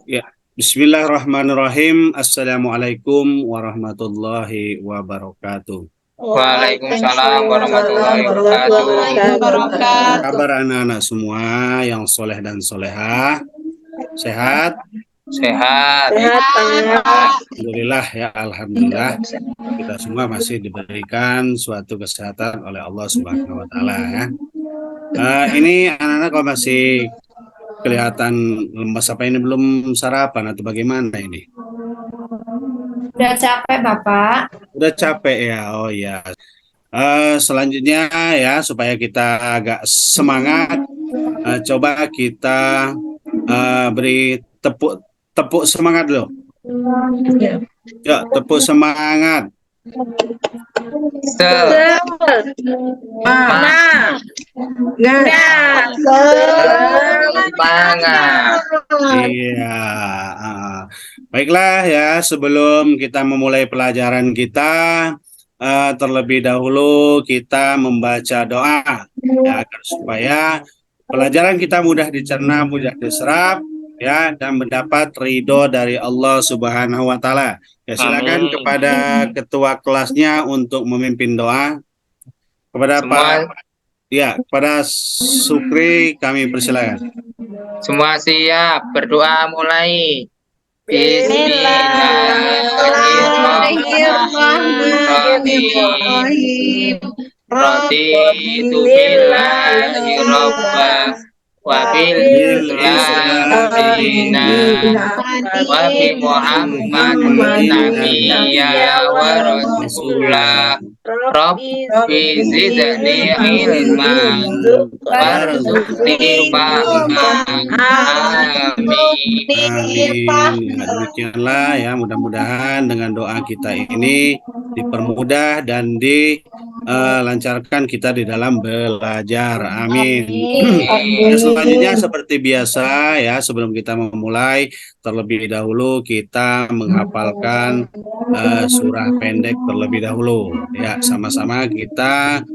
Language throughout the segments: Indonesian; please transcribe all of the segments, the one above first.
Ya, Bismillahirrahmanirrahim. Assalamualaikum warahmatullahi wabarakatuh. Waalaikumsalam Waalaikumsalam warahmatullahi warahmatullahi wabarakatuh. wabarakatuh. Kabar anak-anak semua yang soleh dan solehah, sehat? Sehat. Sehat, Pak. Alhamdulillah ya, alhamdulillah. Kita semua masih diberikan suatu kesehatan oleh Allah Subhanahu wa Ta'ala ya. Ini anak-anak kok masih kelihatan lemas, apa ini belum sarapan atau bagaimana ini? Udah capek, Bapak. Udah capek ya? Oh ya. Selanjutnya ya, supaya kita agak semangat, coba kita beri tepuk tepuk semangat dulu. Ya, tepuk semangat. Semangat. Iya. Baiklah ya, sebelum kita memulai pelajaran kita, terlebih dahulu kita membaca doa ya, agar supaya pelajaran kita mudah dicerna, mudah diserap ya, dan mendapat ridho dari Allah Subhanahu wa Ta'ala. Ya, silakan Amin. kepada ketua kelasnya untuk memimpin doa. Kepada Semua, kepada Sukri kami persilakan. semua siap. Berdoa mulai. Bismillahirrahmanirrahim. Raditu billahi robba wa bil islami dina wa bi Muhammad nabiyya wa rasulah. Rabbi zidni ilman warzuqni fahman. Amin. Amin. Ya, demikianlah ya, mudah-mudahan dengan doa kita ini dipermudah dan dilancarkan kita di dalam belajar. Amin. Selanjutnya seperti biasa ya, sebelum kita memulai, terlebih dahulu kita menghafalkan surah pendek terlebih dahulu. Ya, sama-sama kita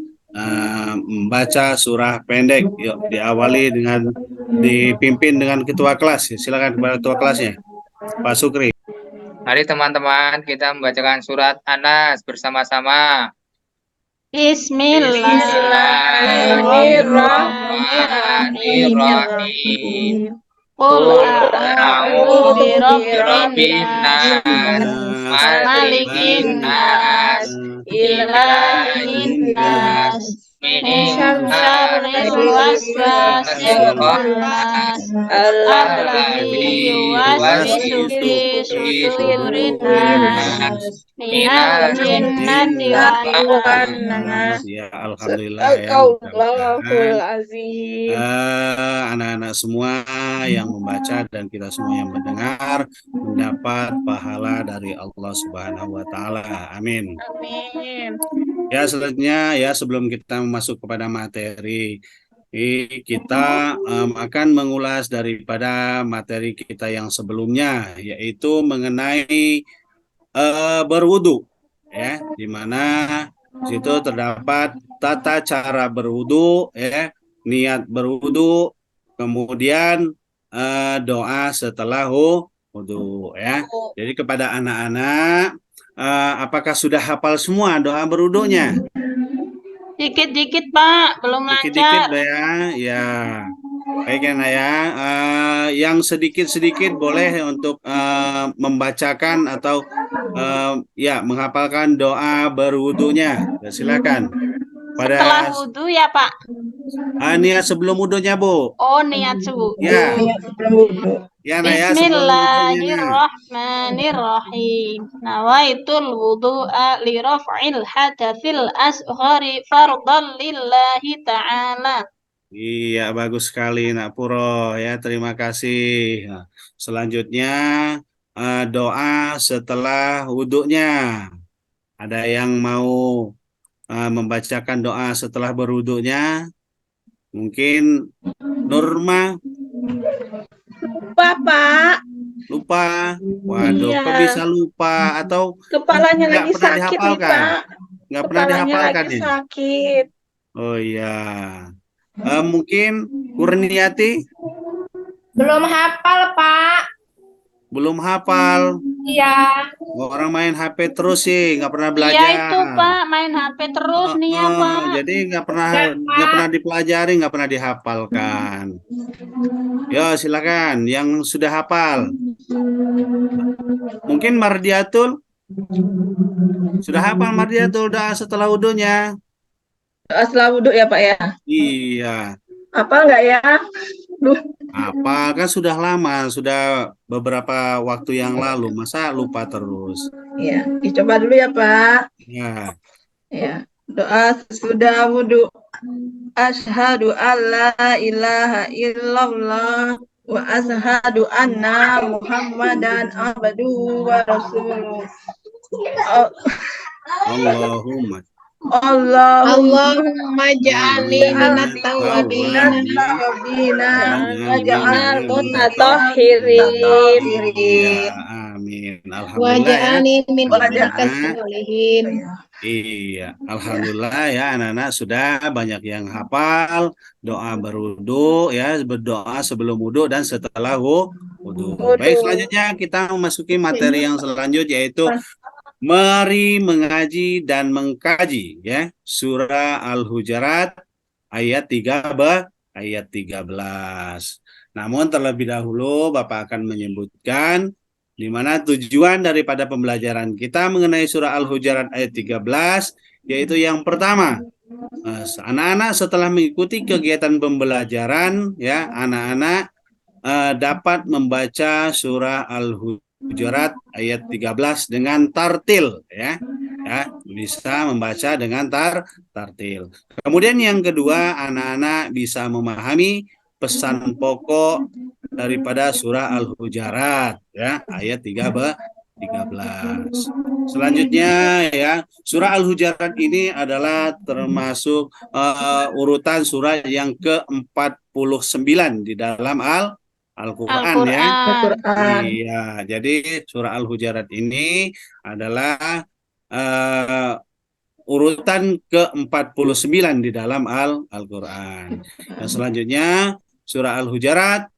membaca surah pendek. Yuk, diawali dengan dipimpin dengan ketua kelas. Silakan kepada ketua kelasnya, Pak Sukri. Mari teman-teman kita membacakan surat Anas bersama-sama. Bismillahirrahmanirrahim. Qul a'udzu birabbin nas, malikin nas, ilahin nas, min syarril waswasil khannas, alladzi yuwaswisu fi sudurin nas, minal jinnati wan nas. Ya, alhamdulillah ya. Anak-anak semua yang membaca dan kita semua yang mendengar mendapat pahala dari Allah Subhanahu wa Ta'ala. Amin. Ya, selanjutnya ya, sebelum kita masuk kepada materi, kita akan mengulas daripada materi kita yang sebelumnya, yaitu mengenai berwudu ya, di mana di situ terdapat tata cara berwudu ya, niat berwudu, kemudian doa setelah wudu ya. Jadi kepada anak-anak, apakah sudah hafal semua doa berwudunya? Dikit-dikit Pak, belum Dikit-dikit lancar. ya. Ya. Baik ya. Yang sedikit-sedikit boleh untuk membacakan atau ya menghafalkan doa berwudunya. Ya, silakan. Setelah wudhu ya Pak? Niat sebelum wudunya, Bu. Oh, niat wudhu. Ya. Ya, Naya, Bismillahirrahmanirrahim. Nawaitul wudu'a li raf'il hadatsil asghari fardhan lillahi ta'ala. Iya, bagus sekali Nak Puro ya, terima kasih. Nah, selanjutnya doa setelah wudhunya. Ada yang mau membacakan doa setelah berwudhunya? Mungkin Nurma. Lupa, Pak. Lupa. Waduh, Iya. kok bisa lupa? Atau Kepalanya nggak lagi pernah sakit nih, dihafalkan? Pak. Nggak pernah Kepalanya dihafalkan lagi ini? sakit. Oh iya. Mungkin Kurniati. Belum hafal, Pak. Belum hafal. Iya. Orang main HP terus sih, nggak pernah Iya belajar. itu Pak, main HP terus nih ya Pak. Jadi nggak Pak. pernah dipelajari, nggak pernah dihafalkan. Yo, silakan yang sudah hafal. Mungkin Mardiatul sudah hafal Mardiatul doa setelah wudunya. Setelah wudhu ya Pak ya. Iya. Apa enggak ya? Hafal kan sudah lama, sudah beberapa waktu yang lalu. Masa lupa terus? Ya, dicoba dulu ya Pak. Ya. Ya, doa sesudah wudhu. Asyhadu alla ilaha illallah wa asyhadu anna Muhammadan abduhu wa rasuluh. Allahumma Allahumma ja'alni minat tawabin. waj'al Mutahhirin. Ya, amin. Alhamdulillah ya. Waj'alni min Waj'al- ibadikas sholihin. Iya, alhamdulillah ya anak-anak sudah banyak yang hafal doa berwudu ya, berdoa sebelum wudu dan setelah wudu. Baik, selanjutnya kita memasuki materi yang selanjutnya yaitu mari mengaji dan mengkaji ya surah Al-Hujurat ayat 13. Namun terlebih dahulu Bapak akan menyebutkan di mana tujuan daripada pembelajaran kita mengenai surah Al-Hujurat ayat 13, yaitu yang pertama, anak-anak setelah mengikuti kegiatan pembelajaran, ya, anak-anak dapat membaca surah Al-Hujurat ayat 13 dengan tartil, ya, bisa membaca dengan tartil. Kemudian yang kedua, anak-anak bisa memahami pesan pokok daripada surah Al-Hujurat ya ayat 13. Selanjutnya ya, surah Al-Hujurat ini adalah termasuk urutan surah yang ke-49 di dalam Al-Quran ya. Iya, jadi surah Al-Hujurat ini adalah urutan ke-49 di dalam Al-Quran. Dan selanjutnya surah Al-Hujurat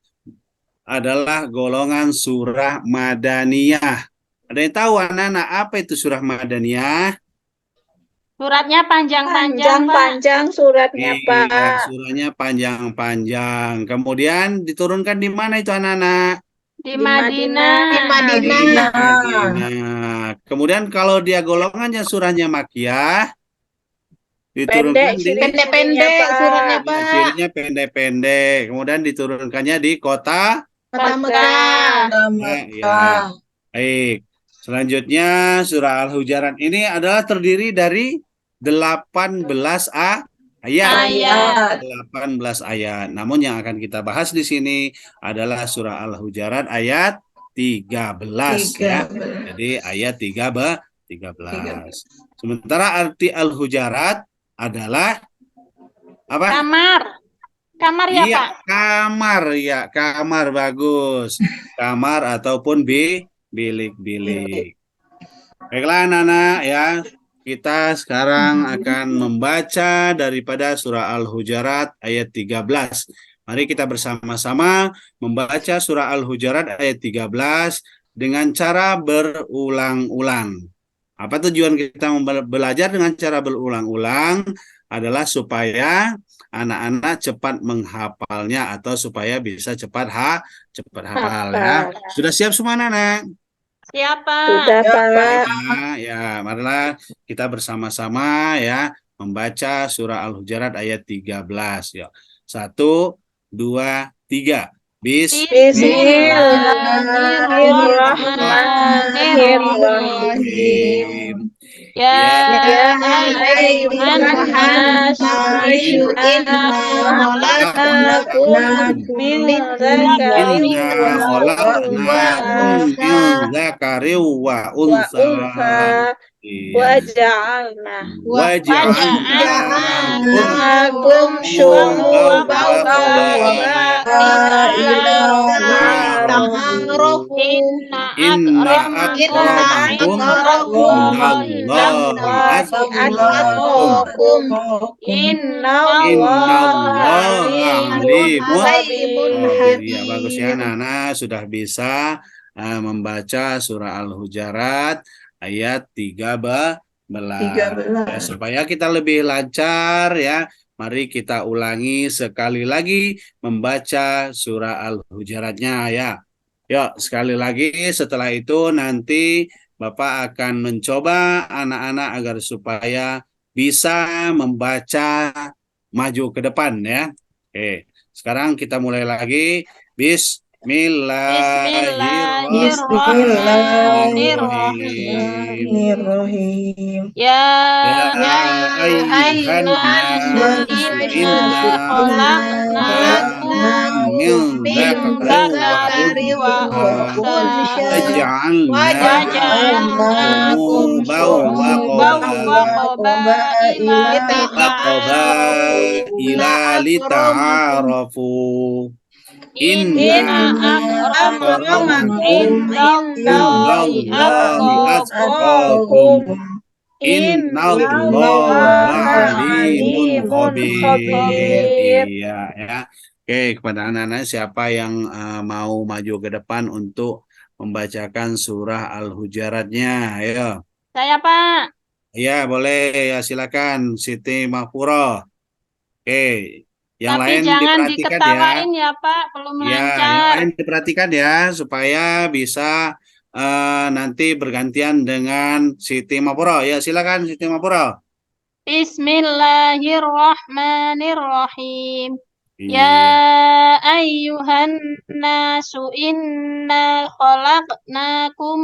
adalah golongan surah Madaniyah. Ada yang tahu anak-anak apa itu surah Madaniyah? Suratnya panjang-panjang Pak. Panjang suratnya Iya, Pak. surahnya panjang-panjang. Kemudian diturunkan di mana itu anak-anak? Di Madinah. Di Madinah. Madinah. Kemudian kalau dia golongannya surahnya Makkiyah, diturunkan di Pendek-pendek suratnya, Pak. cirinya pendek-pendek. Kemudian diturunkannya di kota Mekah. ya. Baik. Selanjutnya surah Al-Hujurat ini adalah terdiri dari 18 ayat. 18 ayat. Namun yang akan kita bahas di sini adalah surah Al-Hujurat ayat 13 ya. Jadi ayat 13. Sementara arti Al-Hujurat adalah apa? Kamar ya Iya, Pak. kamar bagus. Kamar ataupun bilik-bilik. Baiklah anak-anak ya, kita sekarang akan membaca daripada surah Al-Hujurat ayat 13. Mari kita bersama-sama membaca surah Al-Hujurat ayat 13 dengan cara berulang-ulang. Apa tujuan kita belajar dengan cara berulang-ulang? Adalah supaya anak-anak cepat menghafalnya atau supaya bisa cepat hafal ya. Sudah siap semua anak-anak? Siapa? Sudah Pak. Ya, marilah kita bersama-sama ya membaca surah Al-Hujurat ayat 13 ya. 1, 2, 3. Bismillahirrahmanirrahim. Ya ayyuhan nas inna khalaqnakum min dzakarin wa unsa waja'alnakum syu'uban wa ta'arafu. Inna Inna akramakum akramakum indallahi atqakum. Inna Innallaha alimun alimun khabir. Ya, bagus ya anak-anak, sudah bisa membaca surah Al-Hujarat ayat 13. Ya, supaya kita lebih lancar ya, mari kita ulangi sekali lagi membaca surah Al-Hujaratnya ya. Yuk, sekali lagi setelah itu nanti Bapak akan mencoba anak-anak agar supaya bisa membaca maju ke depan ya. Oke, sekarang kita mulai lagi. Bismillahirrahmanirrahim. Ya ayyuhan nasu inna khalaqnakum min dzakari wa unsa waja'alnakum qabaila lita'arafu. Inna akramakum indallahi atqakum. Innallaha alimun khabir. Iya ya. Oke, kepada anak-anak siapa yang mau maju ke depan untuk membacakan surah Al-Hujaratnya? Ayo. Saya, Pak. Ya, boleh. Ya, silakan Siti Mahpuro. Oke. Yang Tapi lain jangan diperhatikan diketawain ya, Pak, belum ya. Yang lancar. lain diperhatikan ya supaya bisa nanti bergantian dengan Siti Mahpuro. Ya, silakan Siti Mahpuro. Bismillahirrahmanirrahim. Ya ayyuhan nasu inna khalaqnakum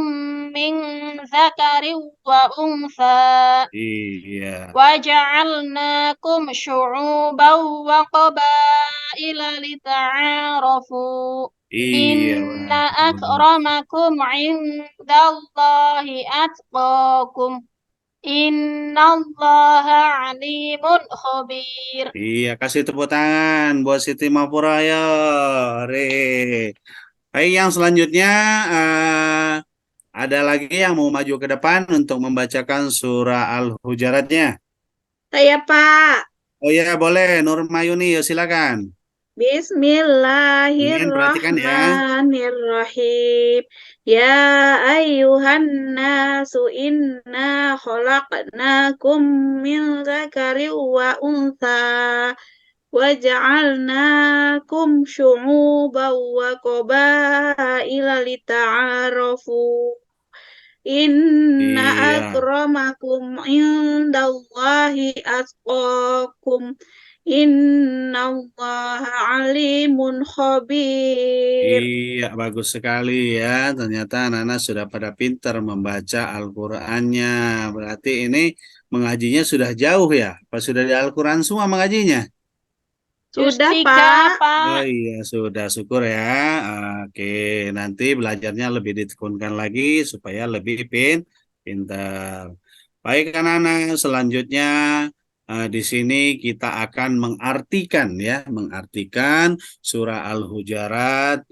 min dzakarin wa untha. Iya. Wa ja'alnakum syu'uban wa qabaila lita'arafu. Inna akramakum indallahi atqakum. Innallaha alimun khabir. Iya, kasih tepuk tangan buat Siti Mahpuro ya. Baik, yang selanjutnya ada lagi yang mau maju ke depan untuk membacakan surah Al-Hujaratnya? Saya, Pak. Oh ya, boleh. Nur Mayuni, ya silakan. Bismillahirrahmanirrahim. Ya ayyuhan nasu inna khalaqnakum min dzakarin wa untha wa ja'alnakum syu'uban wa qabaila lita'arafu. Inna akramakum indallahi atqakum. Innallaha alimun khabir. Iya, bagus sekali ya. Ternyata anak-anak sudah pada pintar membaca Al-Qur'annya. Berarti ini mengajinya sudah jauh ya? Apa sudah di Al-Qur'an semua mengajinya? Sudah, Pak. Oh iya, sudah, syukur ya. Oke, nanti belajarnya lebih ditekunkan lagi supaya lebih pintar. Baik anak-anak, selanjutnya di sini kita akan mengartikan surah Al-Hujarat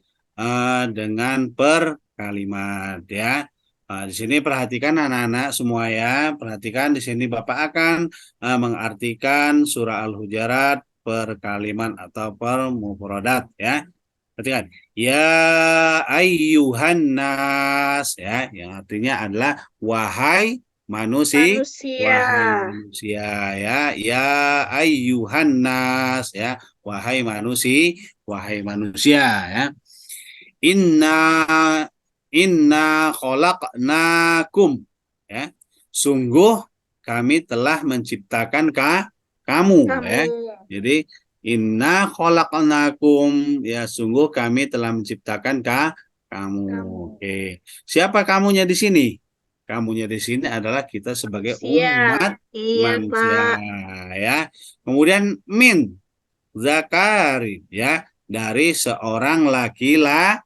dengan per kalimat ya. Di sini perhatikan anak-anak semua ya. Perhatikan di sini Bapak akan mengartikan surah Al-Hujarat per kalimat atau per mufradat ya. Perhatikan. Ya ayyuhan nas ya, yang artinya adalah wahai manusia ya. Ya ayyuhan nas ya, wahai manusia ya. Inna khalaqnakum ya, sungguh kami telah menciptakan kamu ya. Jadi inna khalaqnakum ya, sungguh kami telah menciptakan kamu. Oke. Siapa kamunya di sini? Kamunya di sini adalah kita sebagai umat manusia ya. Kemudian min zakari ya, dari seorang laki-laki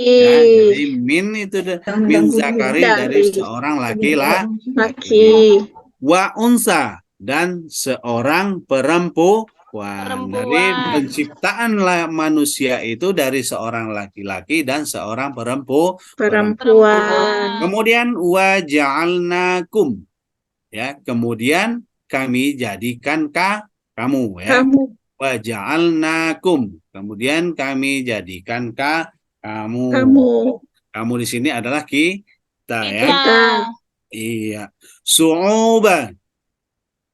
ya. Jadi min itu min zakari, dari seorang laki-laki. Wa unsa, dan seorang perempuan perempuan. Dari penciptaan manusia itu dari seorang laki-laki dan seorang perempuan. Kemudian wa ja'alnakum, ya, kemudian kami jadikan kamu, ya. Wa ja'alnakum, kemudian kami jadikan kamu. Kamu di sini adalah kita, ya. Iya. Su'uban,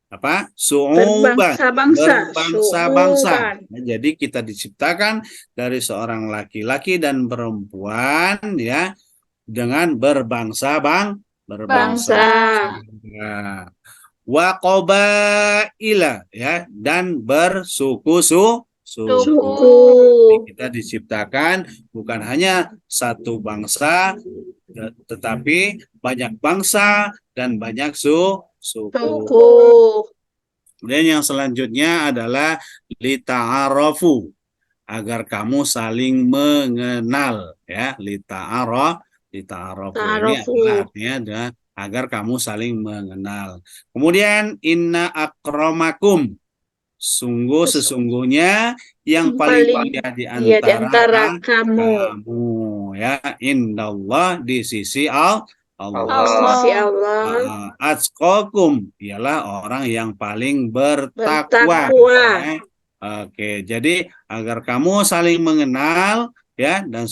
apa? Su'uban, berbangsa-bangsa. Nah, jadi kita diciptakan dari seorang laki-laki dan perempuan, ya, dengan berbangsa. Ya. Wa qabaila, ya, dan bersuku-suku. Kita diciptakan bukan hanya satu bangsa, tetapi banyak bangsa dan banyak suku. Kemudian yang selanjutnya adalah lita'arafu, agar kamu saling mengenal, ya. Lita'arafu ini artinya agar kamu saling mengenal. Kemudian inna akramakum, sesungguhnya yang paling mulia di antara kamu, ya, indallah, di sisi Allah. Atqakum, ialah orang yang paling bertakwa. Ya. Oke, jadi agar kamu saling mengenal, ya, dan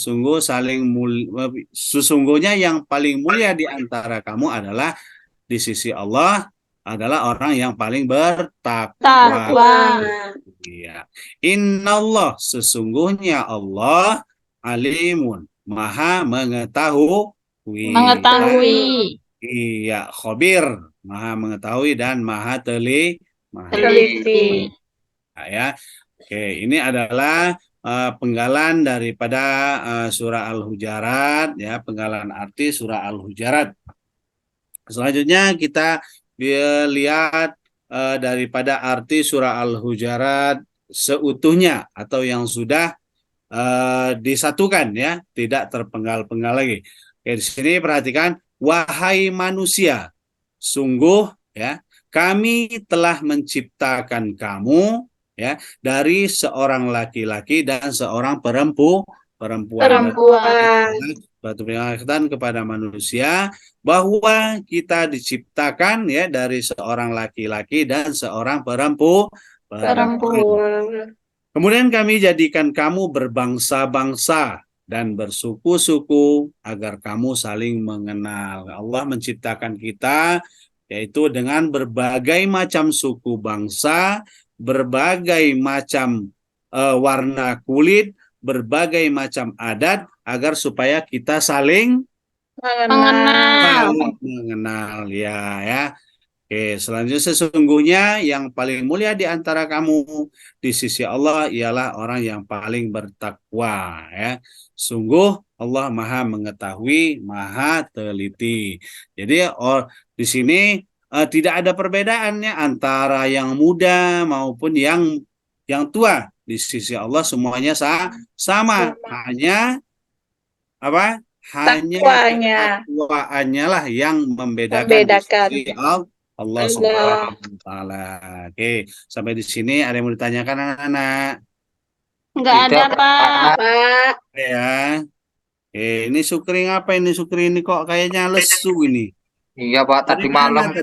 sesungguhnya yang paling mulia di antara kamu adalah di sisi Allah adalah orang yang paling bertakwa. Iya. Innallah, sesungguhnya Allah, alimun, maha mengetahui. Iya, khabir, maha mengetahui dan maha teliti. Nah, ya. Oke, ini adalah penggalan daripada surah Al-Hujarat, ya, penggalan arti surah Al-Hujarat. Selanjutnya kita lihat daripada arti surah Al-Hujarat seutuhnya atau yang sudah disatukan, ya, tidak terpenggal-penggal lagi. Oke, di sini perhatikan, wahai manusia, sungguh, ya, kami telah menciptakan kamu, ya, dari seorang laki-laki dan seorang perempuan. Suatu peringatan kepada manusia bahwa kita diciptakan, ya, dari seorang laki-laki dan seorang perempuan. Kemudian kami jadikan kamu berbangsa-bangsa dan bersuku-suku agar kamu saling mengenal. Allah menciptakan kita yaitu dengan berbagai macam suku bangsa, berbagai macam warna kulit, berbagai macam adat, agar supaya kita saling mengenal, ya. Oke, selanjutnya sesungguhnya yang paling mulia di antara kamu di sisi Allah ialah orang yang paling bertakwa, ya. Sungguh Allah maha mengetahui, maha teliti. Jadi di sini tidak ada perbedaannya antara yang muda maupun yang tua. Di sisi Allah semuanya sama. Hanya apa? Hanya ketakwaannya lah yang membedakan. Di sisi Allah Subhanahu wa taala. Oke, sampai di sini ada yang mau ditanyakan anak-anak? Enggak ada, Pak. Ya. Ini Sukri ngapa ini? Sukri ini kok kayaknya lesu ini. Iya, Pak, tadi malam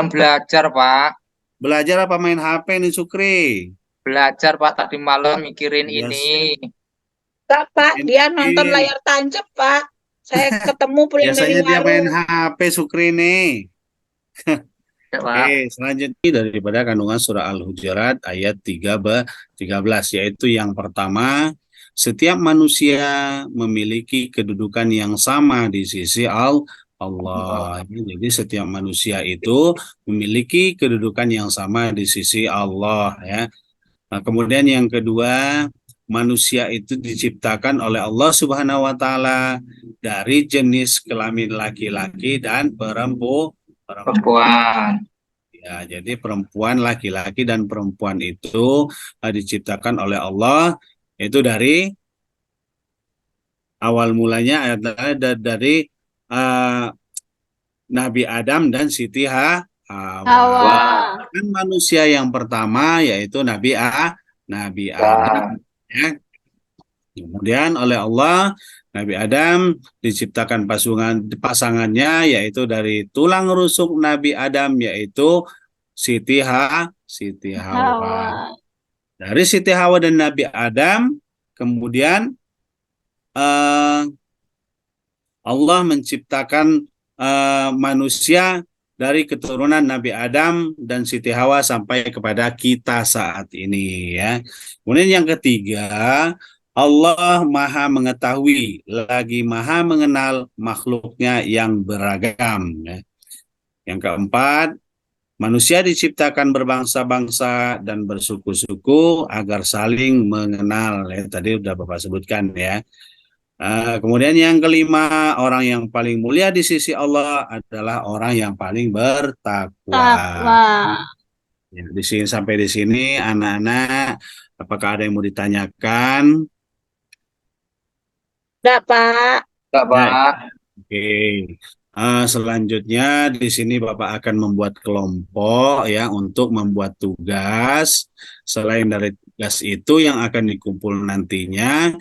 belajar, Pak. Belajar apa main HP nih, Sukri? Belajar, Pak, tadi malam mikirin ini. Pak, dia nonton layar tancap, Pak. Saya ketemu pulang biasanya dari dia warung. main HP, Sukri nih. Selanjutnya daripada kandungan surah Al-Hujurat ayat 13, yaitu yang pertama, setiap manusia memiliki kedudukan yang sama di sisi Allah. Jadi setiap manusia itu memiliki kedudukan yang sama di sisi Allah, ya. Nah, kemudian yang kedua, manusia itu diciptakan oleh Allah Subhanahu wa taala dari jenis kelamin laki-laki dan perempuan. Ya, jadi perempuan, laki-laki dan perempuan itu diciptakan oleh Allah, itu dari awal mulanya adalah dari Nabi Adam dan Siti Hawa. diciptakan manusia yang pertama yaitu Nabi Adam. Ya. Kemudian oleh Allah Nabi Adam diciptakan pasangannya yaitu dari tulang rusuk Nabi Adam yaitu Siti Hawa. Hawa. Dari Siti Hawa dan Nabi Adam kemudian eh, Allah menciptakan manusia dari keturunan Nabi Adam dan Siti Hawa sampai kepada kita saat ini ya. Kemudian yang ketiga, Allah Maha mengetahui lagi Maha mengenal makhluknya yang beragam ya. Yang keempat, manusia diciptakan berbangsa-bangsa dan bersuku-suku agar saling mengenal ya. Tadi sudah Bapak sebutkan ya. Kemudian yang kelima, orang yang paling mulia di sisi Allah adalah orang yang paling bertakwa. Takwa. Ya, di sini sampai di sini, anak-anak, apakah ada yang mau ditanyakan? Enggak, Pak. Enggak, Pak. Oke. Selanjutnya di sini Bapak akan membuat kelompok ya untuk membuat tugas. Selain dari tugas itu yang akan dikumpul nantinya,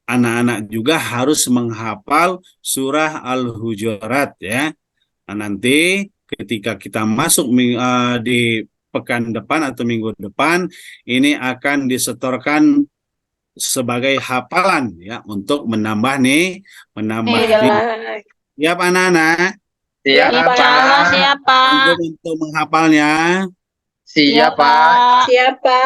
anak-anak juga harus menghafal surah Al-Hujurat ya. Nah, nanti ketika kita masuk di pekan depan atau minggu depan, ini akan disetorkan sebagai hafalan ya untuk menambah nih. Iya. Siap anak-anak? Siap, Iya, Pak. Insyaallah siapa? Untuk menghafalnya. Siap, Pak. Siapa?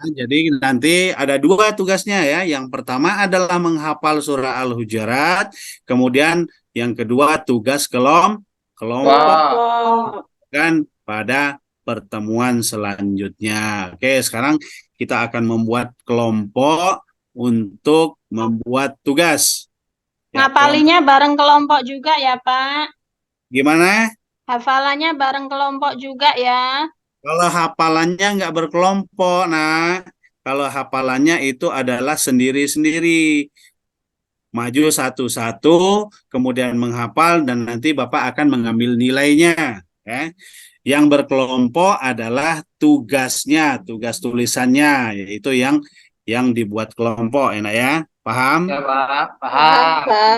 Jadi nanti ada dua tugasnya ya. Yang pertama adalah menghafal surah Al-Hujurat. Kemudian yang kedua tugas kelompok Oh. kan pada pertemuan selanjutnya. Oke, sekarang kita akan membuat kelompok untuk membuat tugas. Ya, Ngapalinya bareng kelompok juga ya, Pak? gimana? Hafalannya bareng kelompok juga ya. Kalau hafalannya nggak berkelompok, nah kalau hafalannya itu adalah sendiri-sendiri. Maju satu-satu, kemudian menghafal, dan nanti Bapak akan mengambil nilainya. Ya. Yang berkelompok adalah tugasnya, tugas tulisannya, yaitu yang dibuat kelompok, enak ya? Paham? Ya, Pak. Paham. Pak.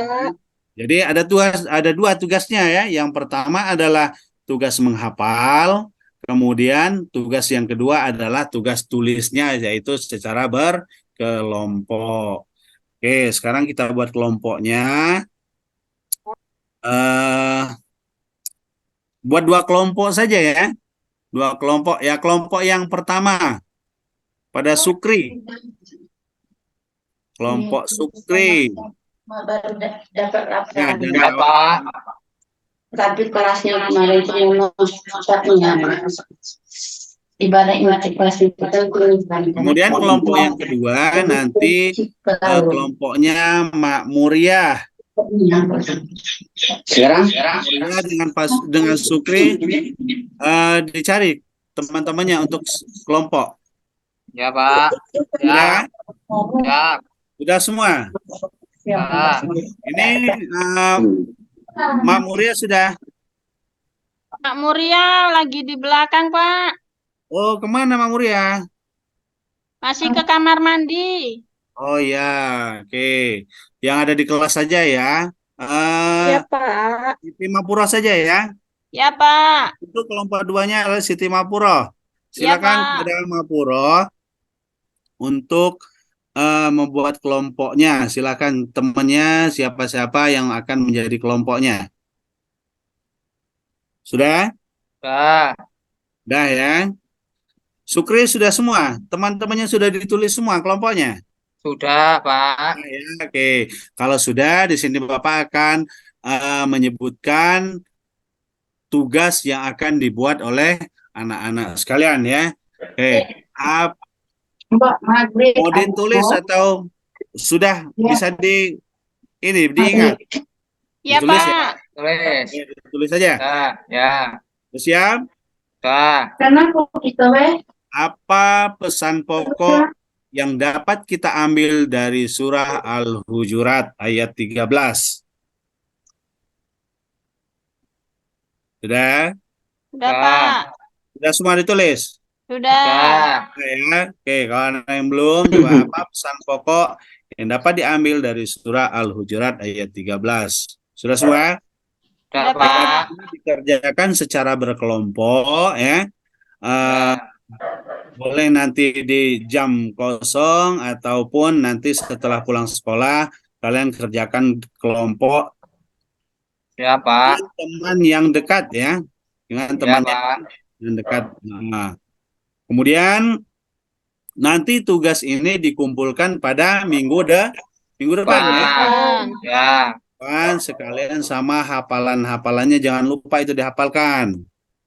Jadi ada dua tugasnya ya. Yang pertama adalah tugas menghafal, kemudian tugas yang kedua adalah tugas tulisnya, yaitu secara berkelompok. Oke, sekarang kita buat kelompoknya. Buat dua kelompok saja ya. Dua kelompok. Ya, kelompok yang pertama pada Sukri. Kelompok Sukri. Baru dapat Ya, laporan. dan Ya, Pak. Tapi kelasnya kemarin itu memang satunya ibarat imati kelas itu. kemudian kelompok yang kedua nanti kelompoknya Makmuriyah. Sekarang Makmuriyah dengan Sukri dicari teman-temannya untuk kelompok. Ya, Pak. Ya, Ya. sudah semua. Ya. Ini Makmuriyah sudah. Pak Muria lagi di belakang, Pak. Oh, kemana Makmuriyah? Masih ke kamar mandi. Oh ya, oke. Yang ada di kelas saja ya. Ya, Pak. Siti Mapuro saja ya. Ya, Pak. Untuk kelompok duanya adalah Siti Mapuro. Silakan Pak. kepada Mapuro untuk membuat kelompoknya. Silakan temannya siapa-siapa yang akan menjadi kelompoknya. Sudah? Sudah. Dah ya. Sukri sudah semua. Teman-temannya sudah ditulis semua kelompoknya. Sudah, Pak. Nah, ya, oke. Kalau sudah, di sini Bapak akan menyebutkan tugas yang akan dibuat oleh anak-anak sekalian ya. Oke. Mbak Maghrib Mau ditulis atau sudah bisa diingat? Ya, Ditulis Pak. ya? Tulis. Oke, tulis saja. Ya. Siap? Sudah. karena kok itu Apa pesan pokok yang dapat kita ambil dari surah Al-Hujurat ayat 13? Sudah? Udah, Pak. Pak. Sudah semua ditulis? Sudah. Ya. Oke, kalau ada yang belum, coba apa pesan pokok yang dapat diambil dari surah Al-Hujurat ayat 13. Sudah semua? Sudah, Sudah, Pak. Pak. Dikerjakan secara berkelompok ya. Eh, Ya. boleh nanti di jam kosong ataupun nanti setelah pulang sekolah kalian kerjakan kelompok Ya, Pak. dengan teman yang dekat ya, dengan Ya, teman Pak. yang dekat. Nah, kemudian nanti tugas ini dikumpulkan pada minggu depan ya. Pak. Ya. Kan sekalian sama hafalannya jangan lupa itu dihafalkan.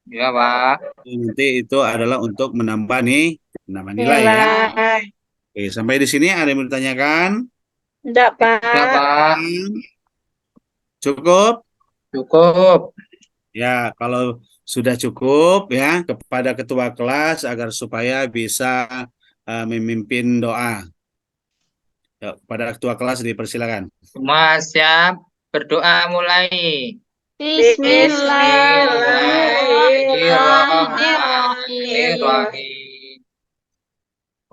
Ya, Pak. Nanti itu adalah untuk menambah nilai ya. Nilai. Oke, sampai di sini ada yang mau ditanyakan? Enggak, Ya, Pak. Pak. Cukup? Cukup. Ya, kalau sudah cukup ya kepada ketua kelas agar supaya bisa memimpin doa. Ya, kepada ketua kelas dipersilakan. Semua siap. Berdoa mulai. Bismillahirrahmanirrahim.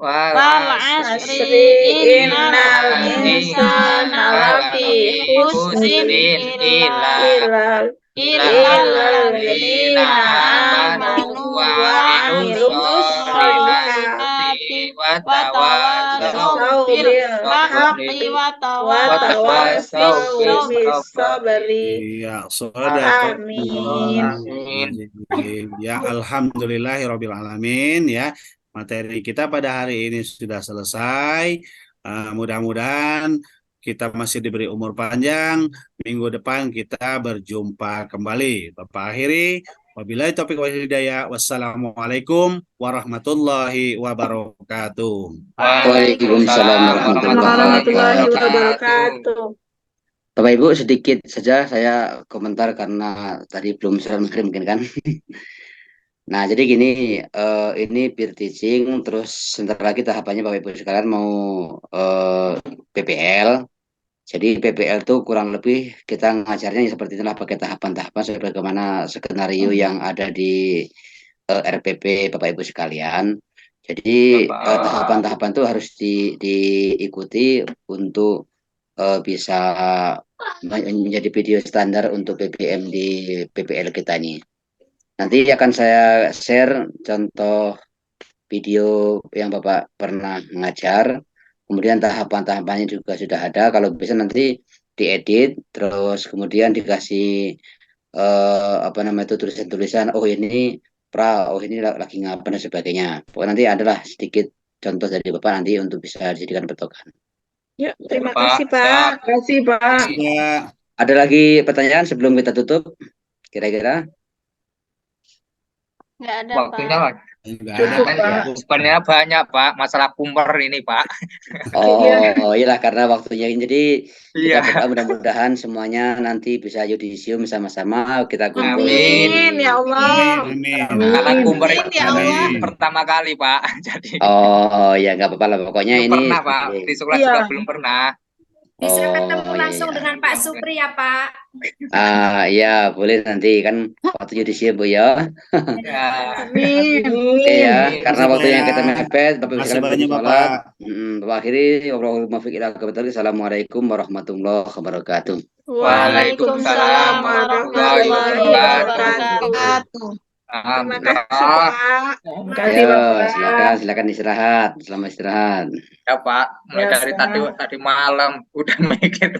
Wal asri innal insana lafi khusrin illa alladzina amanu wa amilus solihati wa tawasaw bil haqqi wa tawasaw bis sabri. Ya, saudara. Amin. Ya, alhamdulillahirabbil alamin ya. Materi kita pada hari ini sudah selesai. Mudah-mudahan kita masih diberi umur panjang. Minggu depan kita berjumpa kembali. Bapak akhiri. Wabillahi taufiq wal hidayah. Wassalamualaikum warahmatullahi wabarakatuh. Waalaikumsalam warahmatullahi wabarakatuh. Bapak Ibu, sedikit saja saya komentar karena tadi belum salat maghrib mungkin kan. Nah, jadi gini, ini peer teaching, terus sebentar lagi tahapannya Bapak Ibu sekalian mau PPL. Jadi PPL itu kurang lebih kita ngajarnya seperti itulah, pakai tahapan-tahapan sebagaimana skenario yang ada di RPP Bapak Ibu sekalian. Jadi tahapan-tahapan itu harus diikuti untuk bisa menjadi video standar untuk PPM di PPL kita ini. Nanti akan saya share contoh video yang Bapak pernah mengajar. Kemudian tahapan-tahapannya juga sudah ada. Kalau bisa nanti diedit, terus kemudian dikasih itu tulisan-tulisan. Oh ini oh ini lagi ngapa dan sebagainya. Pokoknya nanti adalah sedikit contoh dari Bapak nanti untuk bisa dijadikan patokan. Ya, terima kasih Pak. Terima kasih, Pak. Ya. Ada lagi pertanyaan sebelum kita tutup? Kira-kira? Nggak ada, Waktunya Pak. Enggak Cukup, ada. Pak. sebenarnya banyak, Pak. Masalah kumper ini, Pak. Oh, iyalah karena waktunya ini. Jadi Iya. kita berdoa mudah-mudahan semuanya nanti bisa yudisium sama-sama kita kumpul. Amin ya Allah. Amin. Karena kumper Amin, itu ya Allah. pertama kali, Pak. Jadi Oh, ya nggak apa-apa lah. Pokoknya belum ini pernah, Pak. Di sekolah Iya. juga belum pernah. Bisa Oh, ketemu iya, langsung iya. dengan Pak Supri ya, Pak. Ya boleh nanti kan waktu yudisium Bu ya. Ya. Amin. Oke ya, karena Makasih, waktunya Pak. kita mepet, Bapak Ibu Makasih sekalian banyak, berdoa Bapak. sholat. Bapak akhiri, Assalamualaikum warahmatullahi wabarakatuh. Waalaikumsalam warahmatullahi wabarakatuh. Terima kasih Pak. Terima kasih Ayo, Bapak. silakan istirahat. Selamat istirahat. Ya, Pak. Mulai Ya, dari Pak. tadi malam udah mikir.